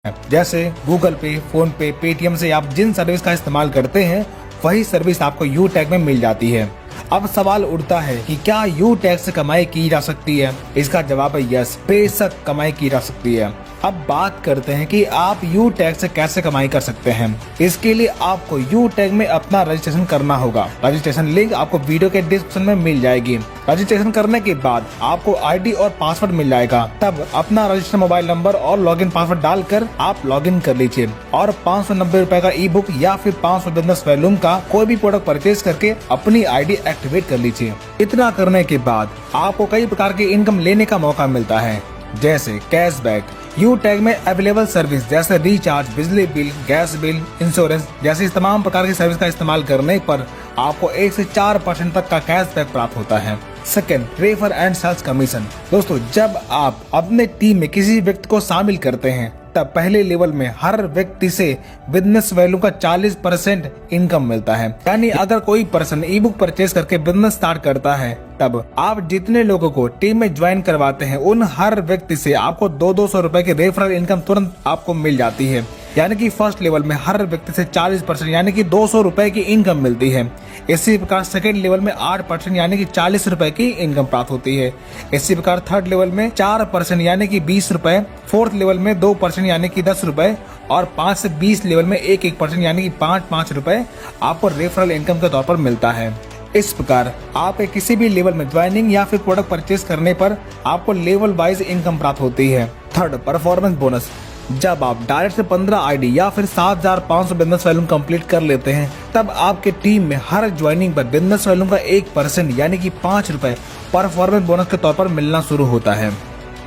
जैसे गूगल पे, फोन पे, पेटीएम से आप जिन सर्विस का इस्तेमाल करते हैं वही सर्विस आपको यू टैग में मिल जाती है। अब सवाल उठता है कि क्या यू टैग से कमाई की जा सकती है? इसका जवाब है यस, बेशक कमाई की जा सकती है। अब बात करते हैं कि आप यू टैग से कैसे कमाई कर सकते हैं। इसके लिए आपको यू टैग में अपना रजिस्ट्रेशन करना होगा। रजिस्ट्रेशन लिंक आपको वीडियो के डिस्क्रिप्शन में मिल जाएगी। रजिस्ट्रेशन करने के बाद आपको आईडी और पासवर्ड मिल जाएगा। तब अपना रजिस्टर्ड मोबाइल नंबर और लॉगिन पासवर्ड डालकर आप लॉगिन कर लीजिए और 590 रुपए का ई बुक या फिर 500 बिजनेस वॉल्यूम का कोई भी प्रोडक्ट परचेज करके अपनी आईडी एक्टिवेट कर लीजिए। इतना करने के बाद आपको कई प्रकार की इनकम लेने का मौका मिलता है, जैसे कैशबैक। यू टैग में अवेलेबल सर्विस जैसे रिचार्ज, बिजली बिल, गैस बिल, इंश्योरेंस जैसी तमाम प्रकार की सर्विस का इस्तेमाल करने पर आपको 1 से 4% तक का कैशबैक प्राप्त होता है। Second, refer and sales commission. दोस्तों, जब आप अपने टीम में किसी व्यक्ति को शामिल करते हैं तब पहले लेवल में हर व्यक्ति से बिजनेस वैल्यू का 40% इनकम मिलता है। यानी अगर कोई पर्सन ई बुक परचेज करके बिजनेस स्टार्ट करता है तब आप जितने लोगों को टीम में ज्वाइन करवाते हैं उन हर व्यक्ति से आपको 200 रुपए की रेफरल इनकम तुरंत आपको मिल जाती है। यानी कि फर्स्ट लेवल में हर व्यक्ति से 40% यानी कि 200 रुपए की इनकम मिलती है। इसी प्रकार सेकेंड लेवल में 8% यानी कि 40 रुपए की इनकम प्राप्त होती है। इसी प्रकार थर्ड लेवल में 4% यानी कि 20 रुपए, फोर्थ लेवल में 2% यानी कि 10 रुपए और 5 से 20 लेवल में 1% यानी कि 5 रुपए आपको रेफरल इनकम के तौर पर मिलता है। इस प्रकार आप किसी भी लेवल में ज्वाइनिंग या फिर प्रोडक्ट परचेज करने पर आपको लेवल वाइज इनकम प्राप्त होती है। Third, performance bonus. जब आप डायरेक्ट से 15 आईडी या फिर 7500 बिजनेस वॉल्यूम कंप्लीट कर लेते हैं तब आपके टीम में हर ज्वाइनिंग पर बिजनेस वॉल्यूम का 1% यानी कि 5 रुपए परफॉर्मेंस बोनस के तौर पर मिलना शुरू होता है।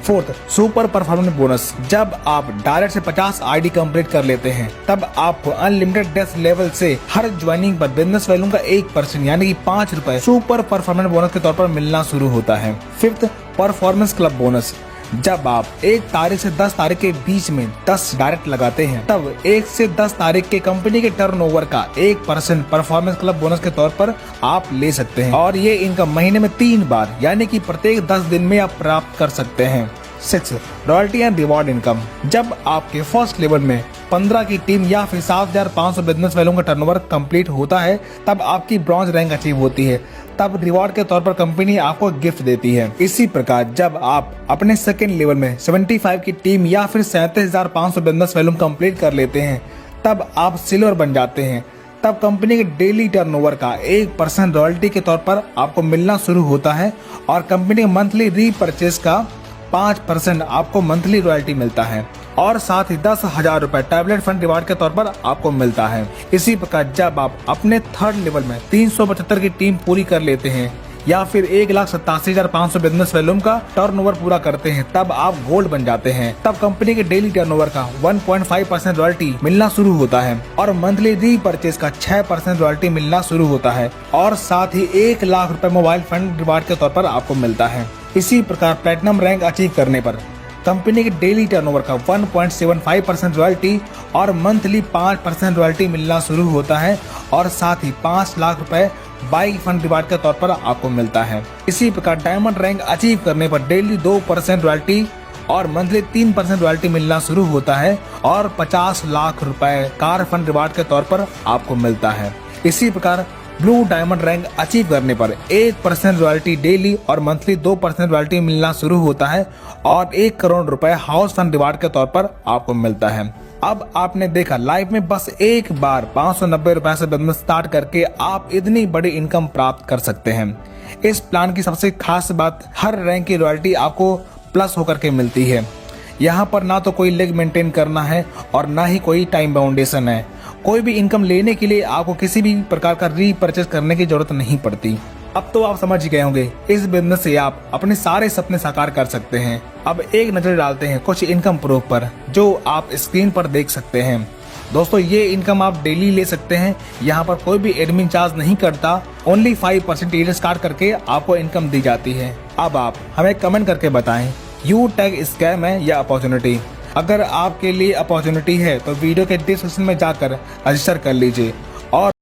Fourth, super performance bonus. जब आप डायरेक्ट से 50 आईडी कंप्लीट कर लेते हैं तब आपको अनलिमिटेड डेस्क लेवल से हर ज्वाइनिंग पर बिजनेस वॉल्यूम का 1% यानी कि 5 रुपए सुपर परफॉर्मेंस बोनस के तौर पर मिलना शुरू होता है। Fifth, performance club bonus. जब आप 1 तारीख से 10 तारीख के बीच में 10 डायरेक्ट लगाते हैं तब 1 से 10 तारीख के कंपनी के टर्नओवर का 1% परफॉर्मेंस क्लब बोनस के तौर पर आप ले सकते हैं और ये इनकम महीने में 3 बार यानी कि प्रत्येक 10 दिन में आप प्राप्त कर सकते हैं। 6, रॉयल्टी एंड रिवॉर्ड इनकम। जब आपके फर्स्ट लेवल में 15 की टीम या फिर 7500 बिजनेस वैल्यू का टर्नओवर कंप्लीट होता है तब आपकी ब्रॉन्ज रैंक अचीव होती है। तब रिवॉर्ड के तौर पर कंपनी आपको गिफ्ट देती है। इसी प्रकार जब आप अपने सेकेंड लेवल में 75 की टीम या फिर 37,500 बिजनेस वैल्यू कंप्लीट कर लेते हैं तब आप सिल्वर बन जाते हैं। तब कंपनी के डेली टर्नओवर का 1% रॉयल्टी के तौर पर आपको मिलना शुरू होता है और कंपनी के मंथली रीपरचेज का 5% आपको मंथली रॉयल्टी मिलता है और साथ ही 10,000 रुपए टैबलेट फंड रिवार्ड के तौर पर आपको मिलता है। इसी प्रकार जब आप अपने थर्ड लेवल में 375 की टीम पूरी कर लेते हैं या फिर 1,87,500 बिजनेस वॉल्यूम का टर्नओवर पूरा करते हैं तब आप गोल्ड बन जाते हैं। तब कंपनी के डेली टर्नओवर का 1.5% रॉयल्टी मिलना शुरू होता है और मंथली रीपरचेज का 6% रॉयल्टी मिलना शुरू होता है और साथ ही 1 लाख रुपए मोबाइल फंड रिवार्ड के तौर पर आपको मिलता है। इसी प्रकार प्लेटिनम रैंक अचीव करने पर कंपनी के डेली टर्नओवर का 1.75% रॉयल्टी और मंथली 5% रॉयल्टी मिलना शुरू होता है और साथ ही 5 लाख रुपए बाइक फंड रिवार्ड के तौर पर आपको मिलता है। इसी प्रकार डायमंड रैंक अचीव करने पर डेली 2% रॉयल्टी और मंथली 3% रॉयल्टी मिलना शुरू होता है और 50 लाख रुपए कार फंड रिवार्ड के तौर पर आपको मिलता है। इसी प्रकार ब्लू डायमंड रैंक अचीव करने पर 1% रॉयल्टी डेली और मंथली 2% रॉयल्टी मिलना शुरू होता है और 1 करोड़ रुपए हाउस फंड रिवार्ड के तौर पर आपको मिलता है। अब आपने देखा लाइफ में बस एक बार 590 रुपए से बिजनेस स्टार्ट करके आप इतनी बड़ी इनकम प्राप्त कर सकते हैं। इस प्लान की सबसे खास बात हर रैंक की रॉयल्टी आपको प्लस होकर के मिलती है। यहाँ पर ना तो कोई लेग मेंटेन करना है और ना ही कोई टाइम बाउंडेशन है। कोई भी इनकम लेने के लिए आपको किसी भी प्रकार का रीपरचेज करने की जरूरत नहीं पड़ती। अब तो आप समझ गए होंगे इस बिजनेस से आप अपने सारे सपने साकार कर सकते हैं। अब एक नजर डालते हैं कुछ इनकम प्रूफ पर जो आप स्क्रीन पर देख सकते हैं। दोस्तों, ये इनकम आप डेली ले सकते हैं। यहाँ पर कोई भी एडमिन चार्ज नहीं करता। ओनली 5% ईयर स्टार्ट करके आपको इनकम दी जाती है। अब आप हमें कमेंट करके बताएं यू टैग स्कैम है या अपॉर्चुनिटी। अगर आपके लिए अपॉर्चुनिटी है तो वीडियो के डिस्क्रिप्शन में जाकर रजिस्टर कर लीजिए और